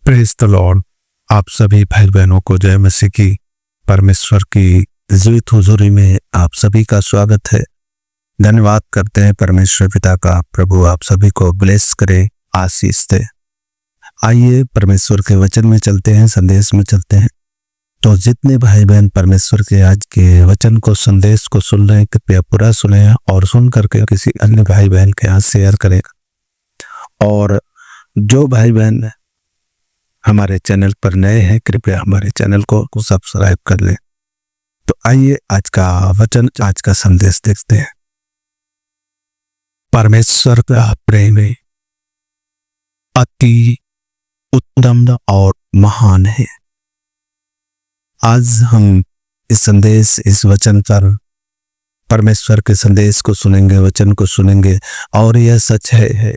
Praise the Lord. आप सभी भाई बहनों को जय मसीह की। परमेश्वर की जीवित हुजूरी में आप सभी का स्वागत है। धन्यवाद करते हैं परमेश्वर पिता का। प्रभु आप सभी को ब्लेस करे, आशीष दे। आइए परमेश्वर के वचन में चलते हैं, संदेश में चलते हैं। तो जितने भाई बहन परमेश्वर के आज के वचन को, संदेश को सुन रहे हैं, कृपया पूरा सुने और सुन करके किसी अन्य भाई बहन के यहाँ शेयर करें। और जो भाई बहन हमारे चैनल पर नए हैं, कृपया हमारे चैनल को सब्सक्राइब कर लें। तो आइए आज का वचन, आज का संदेश देखते हैं। परमेश्वर का प्रेम अति उत्तम और महान है। आज हम इस संदेश, इस वचन पर परमेश्वर के संदेश को सुनेंगे, वचन को सुनेंगे। और यह सच है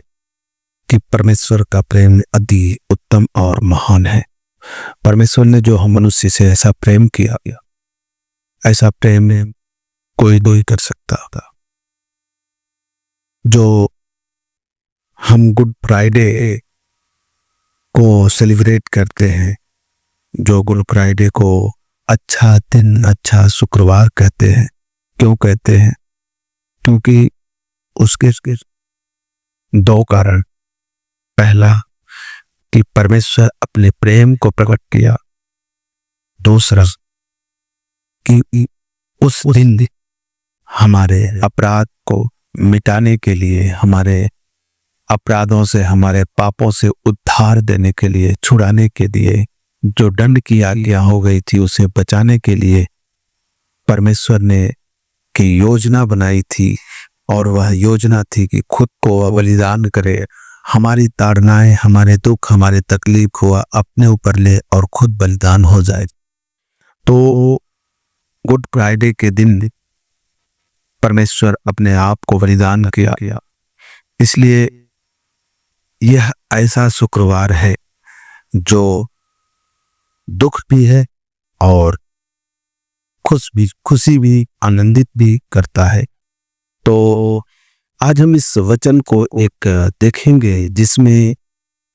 कि परमेश्वर का प्रेम अति उत्तम और महान है। परमेश्वर ने जो हम मनुष्य से ऐसा प्रेम किया, ऐसा प्रेम कोई नहीं कर सकता था। जो हम गुड फ्राइडे को सेलिब्रेट करते हैं, जो गुड फ्राइडे को अच्छा दिन, अच्छा शुक्रवार कहते हैं। क्यों कहते हैं? क्योंकि उसके दो कारण। पहला कि परमेश्वर अपने प्रेम को प्रकट किया। दूसरा कि उस दिन हमारे अपराध को मिटाने के लिए, हमारे अपराधों से, हमारे पापों से उद्धार देने के लिए, छुड़ाने के लिए, जो दंड की आज्ञा हो गई थी उसे बचाने के लिए परमेश्वर ने की योजना बनाई थी। और वह योजना थी कि खुद को बलिदान करे, हमारी ताड़नाएं, हमारे दुख, हमारे तकलीफ को अपने ऊपर ले और खुद बलिदान हो जाए। तो गुड फ्राइडे के दिन परमेश्वर अपने आप को बलिदान किया। इसलिए यह ऐसा शुक्रवार है जो दुख भी है और खुशी भी, आनंदित भी करता है। तो आज हम इस वचन को एक देखेंगे जिसमें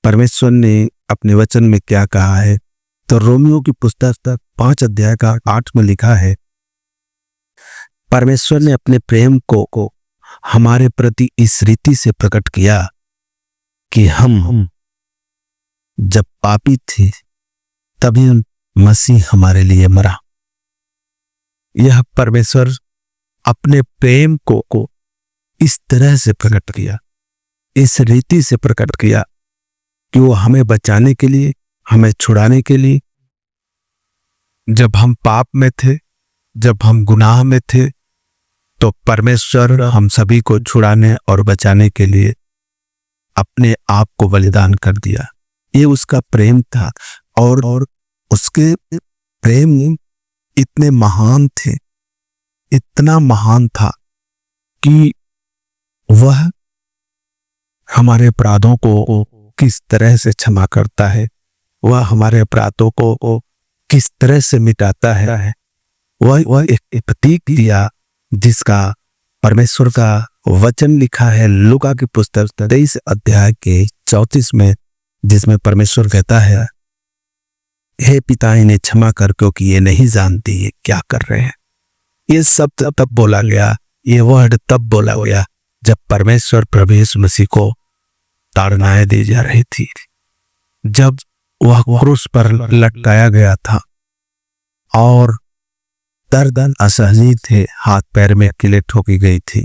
परमेश्वर ने अपने वचन में क्या कहा है। तो रोमियो की पुस्तक 5 अध्याय का 8 में लिखा है, परमेश्वर ने अपने प्रेम को हमारे प्रति इस रीति से प्रकट किया कि हम जब पापी थे तभी मसीह हमारे लिए मरा। यह परमेश्वर अपने प्रेम को इस तरह से प्रकट किया, इस रीति से प्रकट किया कि वो हमें बचाने के लिए, हमें छुड़ाने के लिए, जब हम पाप में थे, जब हम गुनाह में थे, तो परमेश्वर हम सभी को छुड़ाने और बचाने के लिए अपने आप को बलिदान कर दिया। ये उसका प्रेम था। और उसके प्रेम इतने महान थे, इतना महान था कि वह हमारे अपराधों को किस तरह से क्षमा करता है, वह हमारे अपराधों को किस तरह से मिटाता है। वह एक प्रतीक दिया जिसका परमेश्वर का वचन लिखा है लूका की पुस्तक 23 अध्याय के 34 में, जिसमें परमेश्वर कहता है, हे पिता इन्हें क्षमा कर, क्योंकि ये नहीं जानते ये क्या कर रहे हैं। ये सब तब बोला गया, ये वर्ड तब बोला गया जब परमेश्वर प्रभु यीशु मसीह को ताड़नाएं दी जा रही थी, जब वह क्रूस पर लटकाया गया था और दर्द असहनीय थे, हाथ पैर में कीलें ठोकी गई थी।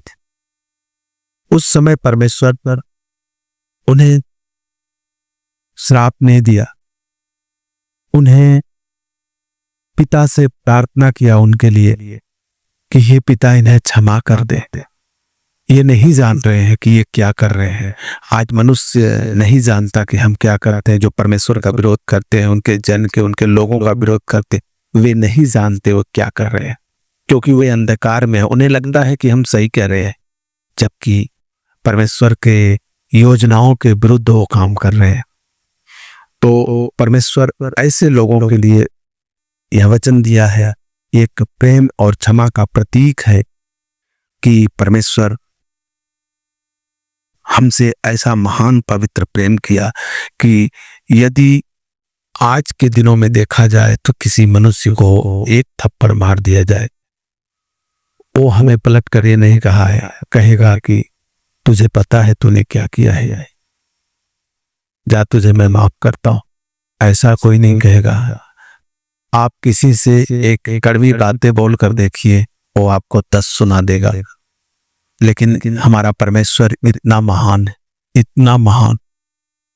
उस समय परमेश्वर पर उन्हें श्राप नहीं दिया, उन्हें पिता से प्रार्थना किया उनके लिए कि हे पिता इन्हें क्षमा कर दे। ये नहीं जान रहे हैं कि ये क्या कर रहे हैं। आज मनुष्य नहीं जानता कि हम क्या करते हैं। जो परमेश्वर का विरोध करते हैं, उनके जन के, उनके लोगों का विरोध करते, वे नहीं जानते वो क्या कर रहे हैं, क्योंकि वे अंधकार में है। उन्हें लगता है कि हम सही कह रहे हैं, जबकि परमेश्वर के योजनाओं के विरुद्ध वो काम कर रहे हैं। तो परमेश्वर ऐसे लोगों के लिए यह वचन दिया है, एक प्रेम और क्षमा का प्रतीक है कि परमेश्वर हमसे ऐसा महान पवित्र प्रेम किया कि यदि आज के दिनों में देखा जाए तो किसी मनुष्य को एक थप्पड़ मार दिया जाए, वो हमें पलट कर ये नहीं कहेगा कि तुझे पता है तूने क्या किया है, जा तुझे मैं माफ करता हूं। ऐसा कोई नहीं कहेगा। आप किसी से एक कड़वी बातें बोल कर देखिए, वो आपको 10 सुना देगा। लेकिन हमारा परमेश्वर इतना महान है, इतना महान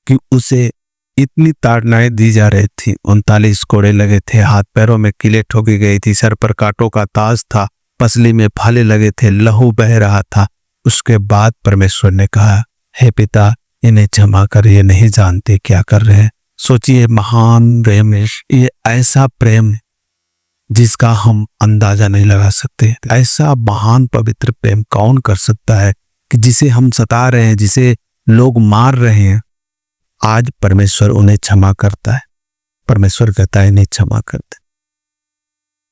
कि उसे इतनी ताड़नाएं दी जा रही थी, 39 कोड़े लगे थे, हाथ पैरों में कीलें ठोकी गई थी, सर पर कांटों का ताज था, पसली में भाले लगे थे, लहू बह रहा था। उसके बाद परमेश्वर ने कहा, हे पिता इन्हें क्षमा कर, ये नहीं जानते क्या कर रहे हैं। सोचिए, महान प्रेम है ये, ऐसा प्रेम जिसका हम अंदाजा नहीं लगा सकते। ऐसा महान पवित्र प्रेम कौन कर सकता है कि जिसे हम सता रहे हैं, जिसे लोग मार रहे हैं, आज परमेश्वर उन्हें क्षमा करता है। परमेश्वर कहता है इन्हें क्षमा कर दे।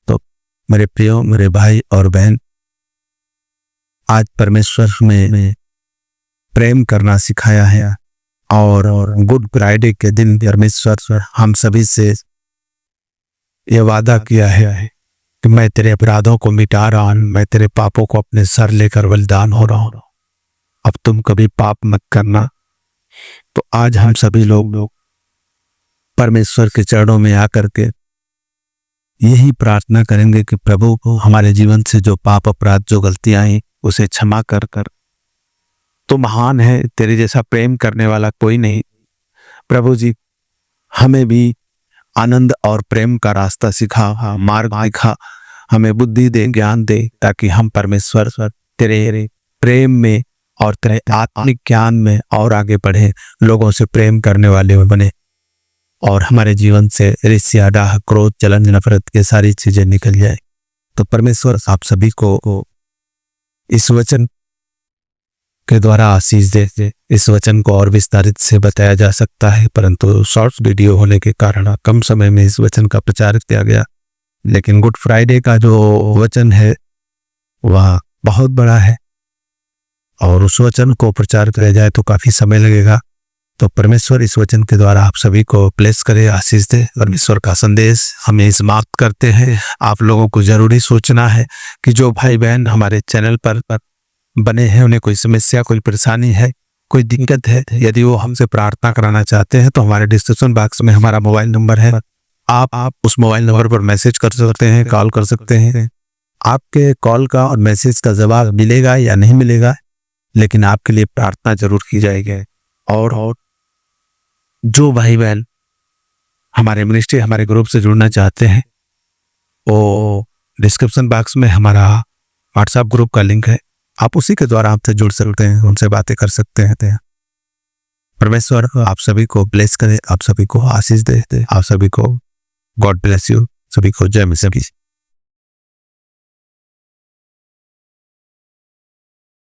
तो मेरे प्रियो, मेरे भाई और बहन, आज परमेश्वर में प्रेम करना सिखाया है और गुड फ्राइडे के दिन परमेश्वर हम सभी से ये वादा किया है कि मैं तेरे अपराधों को मिटा रहा हूं, मैं तेरे पापों को अपने सर लेकर बलिदान हो रहा हूं, अब तुम कभी पाप मत करना। तो आज हम सभी लोग परमेश्वर के चरणों में आकर के यही प्रार्थना करेंगे कि प्रभु को हमारे जीवन से जो पाप अपराध, जो गलतियां हैं, उसे क्षमा कर कर। तो महान है, तेरे जैसा प्रेम करने वाला कोई नहीं। प्रभु जी हमें भी आनंद और प्रेम का रास्ता सिखा, मार्ग दिखा, हमें बुद्धि दे, ज्ञान दे, ताकि हम परमेश्वर तेरे प्रेम में और तेरे आत्मिक ज्ञान में और आगे बढ़े, लोगों से प्रेम करने वाले बने और हमारे जीवन से ईर्ष्या, डाह, क्रोध, जलन, नफरत के सारी चीजें निकल जाए। तो परमेश्वर आप सभी को इस वचन के द्वारा आशीष दे। इस वचन को और विस्तारित से बताया जा सकता है, परंतु शॉर्ट वीडियो होने के कारण कम समय में इस वचन का प्रचार किया गया। लेकिन गुड फ्राइडे का जो वचन है वह बहुत बड़ा है और उस वचन को प्रचार किया जाए तो काफी समय लगेगा। तो परमेश्वर इस वचन के द्वारा आप सभी को ब्लेस करे, आशीष दे। परमेश्वर का संदेश हमें समाप्त करते हैं। आप लोगों को जरूरी सोचना है कि जो भाई बहन हमारे चैनल पर बने हैं, उन्हें कोई समस्या, कोई परेशानी है, कोई दिक्कत है, यदि वो हमसे प्रार्थना कराना चाहते हैं तो हमारे डिस्क्रिप्शन बॉक्स में हमारा मोबाइल नंबर है। आप उस मोबाइल नंबर पर मैसेज कर सकते हैं, कॉल कर सकते हैं। आपके कॉल का और मैसेज का जवाब मिलेगा या नहीं मिलेगा, लेकिन आपके लिए प्रार्थना जरूर की जाएगी। और जो भाई बहन हमारे मिनिस्ट्री, हमारे ग्रुप से जुड़ना चाहते हैं, वो डिस्क्रिप्शन बॉक्स में हमारा व्हाट्सएप ग्रुप का लिंक है, आप उसी के द्वारा आपसे जुड़ सकते हैं, उनसे बातें कर सकते हैं। परमेश्वर आप सभी को ब्लेस करे, आप सभी को आशीष दे, आप सभी को गॉड ब्लेस यू, सभी को जय मसीह।